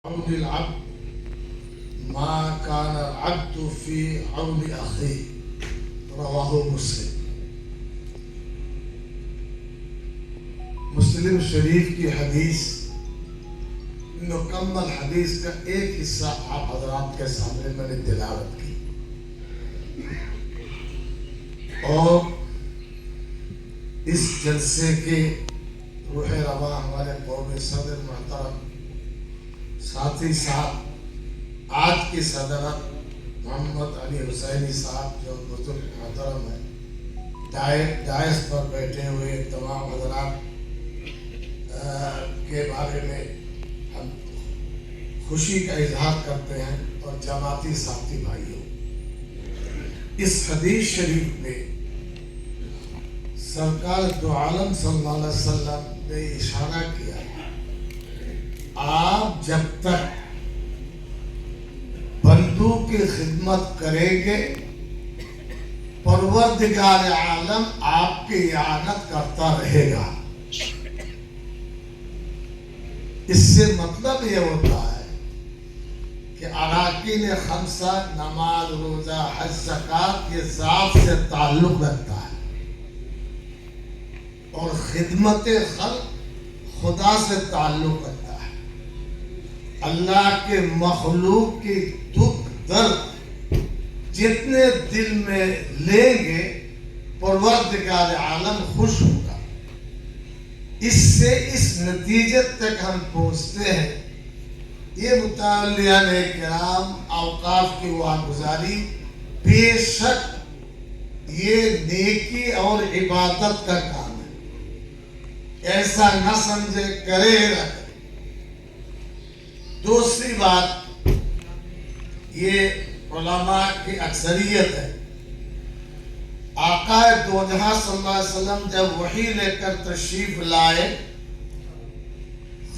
عون العبد ما كان العبد في عون أخيه رواہ مسلم۔ مسلم شریف کی حدیث مکمل حدیث کا ایک حصہ آپ حضرات کے سامنے میں نے تلاوت کی، اور اس جلسے کے روح رواں ہمارے قومی صدر محترم ساتھ ہی ساتھ آج کی صدرت محمد علی حسینی صاحب جو بزرگ محترم ہیں، دائس پر بیٹھے ہوئے تمام حضرات کے بارے میں ہم خوشی کا اظہار کرتے ہیں، اور جماعتی ساتھی بھائیوں، اس حدیث شریف میں سرکار دو عالم صلی اللہ علیہ وسلم نے اشارہ کیا، آپ جب تک بندوں کی خدمت کریں گے پروردگار عالم آپ کی اعانت کرتا رہے گا۔ اس سے مطلب یہ ہوتا ہے کہ اراکین خمسہ نماز، روزہ، حج، زکوٰۃ یہ ذات سے تعلق رکھتا ہے، اور خدمت خلق خدا سے تعلق رکھتا ہے۔ اللہ کے مخلوق کی دکھ درد جتنے دل میں لیں گے پروردگار عالم خوش ہوگا۔ اس سے اس نتیجے تک ہم پہنچتے ہیں، یہ متعلقین کرام اوقاف کی واگزاری بے شک یہ نیکی اور عبادت کا کام ہے، ایسا نہ سمجھے کرے رکھے۔ دوسری بات، یہ علماء کی اکثریت ہے، آقا دو جہاں صلی اللہ علیہ وسلم جب وحی لے کر تشریف لائے،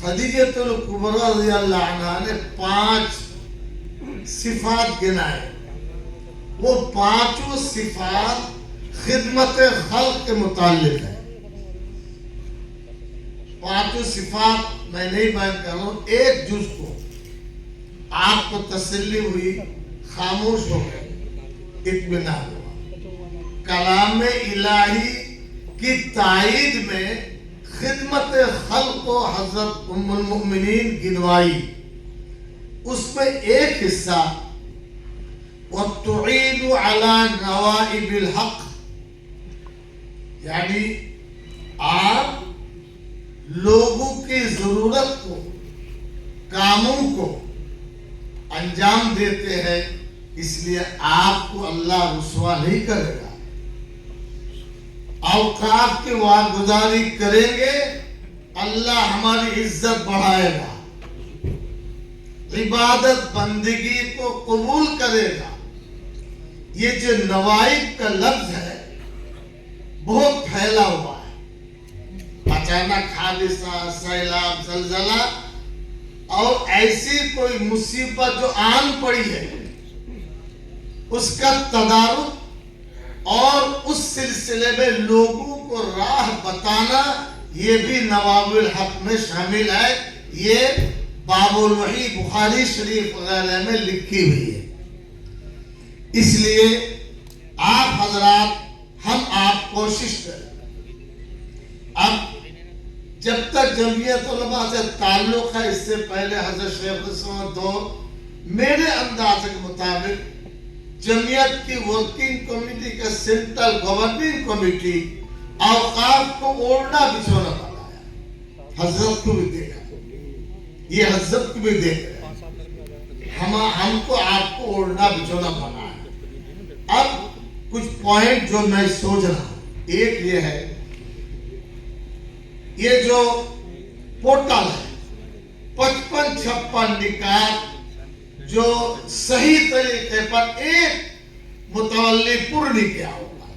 خدیجۃ الکبریٰ رضی اللہ عنہا نے 5 صفات گنائے، وہ 5 صفات خدمت خلق کے متعلق ہے۔ 5 صفات میں نہیں بیان کر رہا ہوں، ایک جز کو آپ کو تسلی ہوئی، خاموش ہو گئے، اطمینان ہوا۔ کلام الہی کی تائید میں خدمت خلق کو حضرت ام المؤمنین گنوائی، اس میں ایک حصہ وَتُعِيدُ عَلَى نَوَائِبِ الْحَقِّ، یعنی آپ لوگوں کی ضرورت کو، کاموں کو انجام دیتے ہیں، اس لیے آپ کو اللہ رسوا نہیں کرے گا۔ اوقاف کی واگزاری کریں گے، اللہ ہماری عزت بڑھائے گا، عبادت بندگی کو قبول کرے گا۔ یہ جو نوائب کا لفظ ہے بہت پھیلا ہوا ہے، اچانک حادثہ، سیلاب، زلزلہ اور ایسی کوئی مصیبت جو آن پڑی ہے، اس کا تدارک اور اس سلسلے میں لوگوں کو راہ بتانا، یہ بھی نوائب الحق میں شامل ہے۔ یہ باب الوحی بخاری شریف وغیرہ میں لکھی ہوئی ہے۔ اس لیے آپ حضرات، ہم آپ کوشش کریں، اب جب تک جمعیت علماء سے تعلق ہے، اس سے پہلے حضرت شیخ الاسلام دور میرے انداز کے مطابق جمعیت کی ورکنگ کمیٹی کا سینٹرل گورننگ کمیٹی اوقاف کو اوڑھنا بچھونا بنایا، حضرت کو بھی دیکھا، یہ حضرت کو بھی دیکھ رہے ہیں، ہم کو آپ کو اوڑھنا بچھونا بنایا۔ اب کچھ پوائنٹ جو میں سوچ رہا ہوں، ایک یہ ہے، یہ جو پورٹل ہے 55-56 نکات جو صحیح طریقے پر ایک متولی پر نہیں کیا ہوگا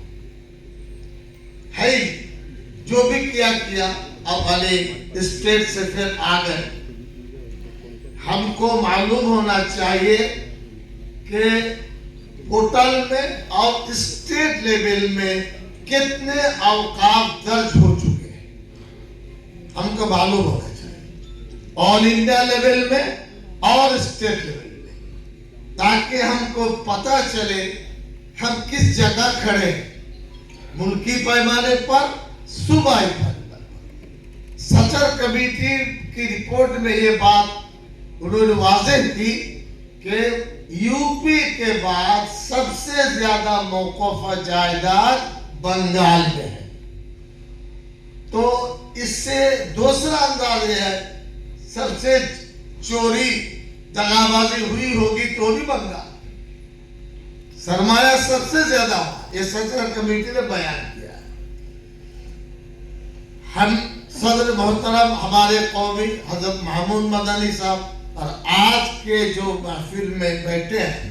ہے، جو بھی کیا اب علی اسٹیٹ سے پھر آگئے۔ ہم کو معلوم ہونا چاہیے کہ پورٹل میں اور اسٹیٹ لیول میں کتنے اوقاف درج ہو چکے ہیں، ہم کو معلوم ہونا چاہیے۔ آل انڈیا لیول میں اور اسٹیٹ لیول میں، تاکہ ہم کو پتہ چلے ہم کس جگہ کھڑے ہیں، ملکی پیمانے پر، صوبائی پیمانے پر۔ سچر کمیٹی کی رپورٹ میں یہ بات انہوں نے واضح کی کہ یو پی کے بعد سب سے زیادہ موقوفہ جائیداد بنگال میں ہے۔ تو اس سے دوسرا انداز یہ ہے سب سے چوری دغابازی ہوئی ہوگی تو بھی بنگال، سرمایہ سب سے زیادہ ہوا، یہ سچر کمیٹی نے بیان کیا ہے۔ ہم صدر محترم ہمارے قومی حضرت محمود مدنی صاحب اور آج کے جو محفل میں بیٹھے ہیں،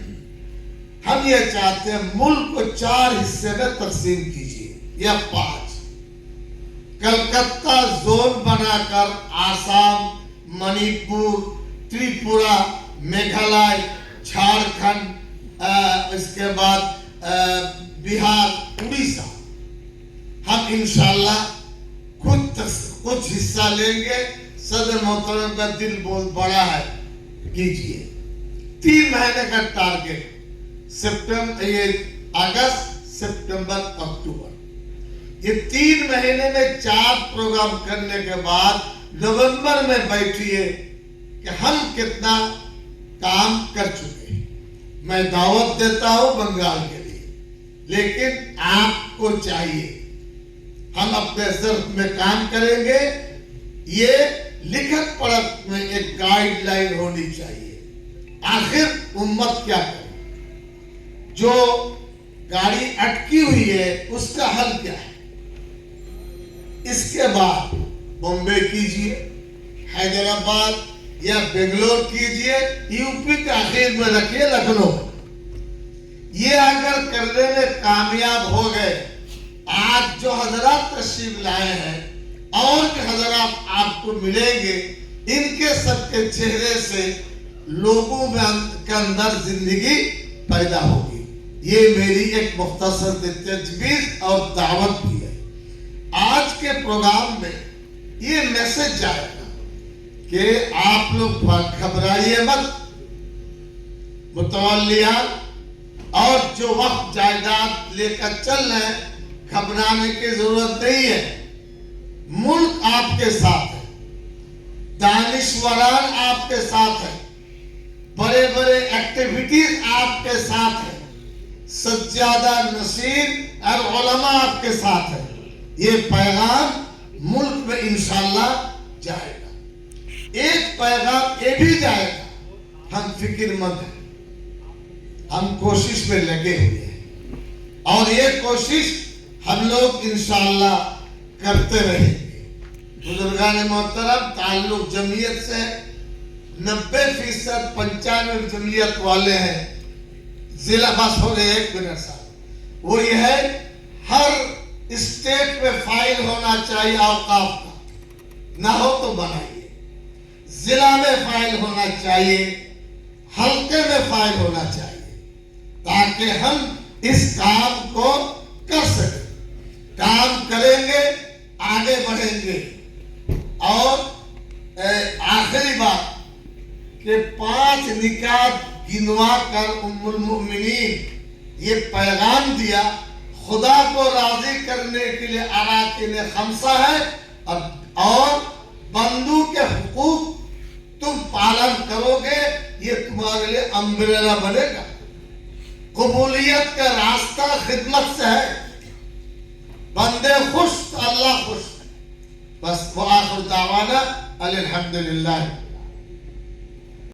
ہم یہ چاہتے ہیں ملک کو 4 حصے میں تقسیم کیجیے یا 5۔ کلکتہ زون بنا کر آسام، منی پور، تریپورہ، میگھالیہ، جھارکھنڈ، اس کے بعد بہار، اڑیسہ، ہم انشاءاللہ کچھ حصہ لیں گے۔ صدر محترم کا دل بہت بڑا ہے، کیجئے۔ 3 مہینے کا ٹارگٹ، اگست، سپٹمبر، اکتوبر، یہ 3 مہینے میں 4 پروگرام کرنے کے بعد نومبر میں بیٹھیے کہ ہم کتنا کام کر چکے ہیں۔ میں دعوت دیتا ہوں بنگال کے لیے، لیکن آپ کو چاہیے ہم اپنے ضرف میں کام کریں گے، یہ لکھت پڑھت میں ایک گائیڈ لائن ہونی چاہیے۔ آخر امت کیا کرے؟ جو گاڑی اٹکی ہوئی ہے اس کا حل کیا ہے؟ اس کے بعد بمبے کیجئے، حیدرآباد یا بنگلور کیجئے، یو پی کے آخر میں رکھیے لکھنؤ۔ یہ اگر کرنے میں کامیاب ہو گئے، آج جو حضرات تشریف لائے ہیں اور بھی حضرات آپ کو ملیں گے، ان کے سب کے چہرے سے لوگوں کے اندر زندگی پیدا ہوگی۔ یہ میری ایک مختصر تجویز اور دعوت بھی ہے۔ آج کے پروگرام میں یہ میسج جائے گا کہ آپ لوگ گھبرائیے مت، متولیات اور جو وقت جائیداد لے کر چل رہے ہیں، گھبرانے کی ضرورت نہیں ہے۔ ملک آپ کے ساتھ ہے، دانشوران آپ کے ساتھ ہے، بڑے بڑے ایکٹیویٹیز آپ کے ساتھ ہے، سجادہ نشین اور علماء آپ کے ساتھ ہے۔ یہ پیغام ملک میں انشاءاللہ جائے گا۔ ایک پیغام یہ بھی جائے گا، ہم فکر مند ہیں، ہم کوشش میں لگے ہوئے ہیں، اور یہ کوشش ہم لوگ انشاءاللہ کرتے رہیں گے۔ بزرگان محترم، تعلق جمعیت سے 90% 95 جمعیت والے ہیں۔ ضلع بس ہو گئے 1 منٹ صاحب، وہ یہ ہے ہر اسٹیٹ میں فائل ہونا چاہیے اوقاف کا، نہ ہو تو بنائیے۔ ضلع میں فائل ہونا چاہیے، حلقے میں فائل ہونا چاہیے، تاکہ ہم اس کام کو کر سکیں۔ کام کریں گے، آگے بڑھیں گے۔ اور آخری بات کہ 5 نکات گنوا کر ام المؤمنین یہ پیغام دیا، خدا کو راضی کرنے کے لیے اراکین 5 ہے، اور بندوں کے حقوق تم پالن کرو گے، یہ تمہارے لیے امبریلا بنے گا۔ قبولیت کا راستہ خدمت سے ہے، بندے خوش تو اللہ خوش ہے۔ بس وآخر دعوانا الحمدللہ۔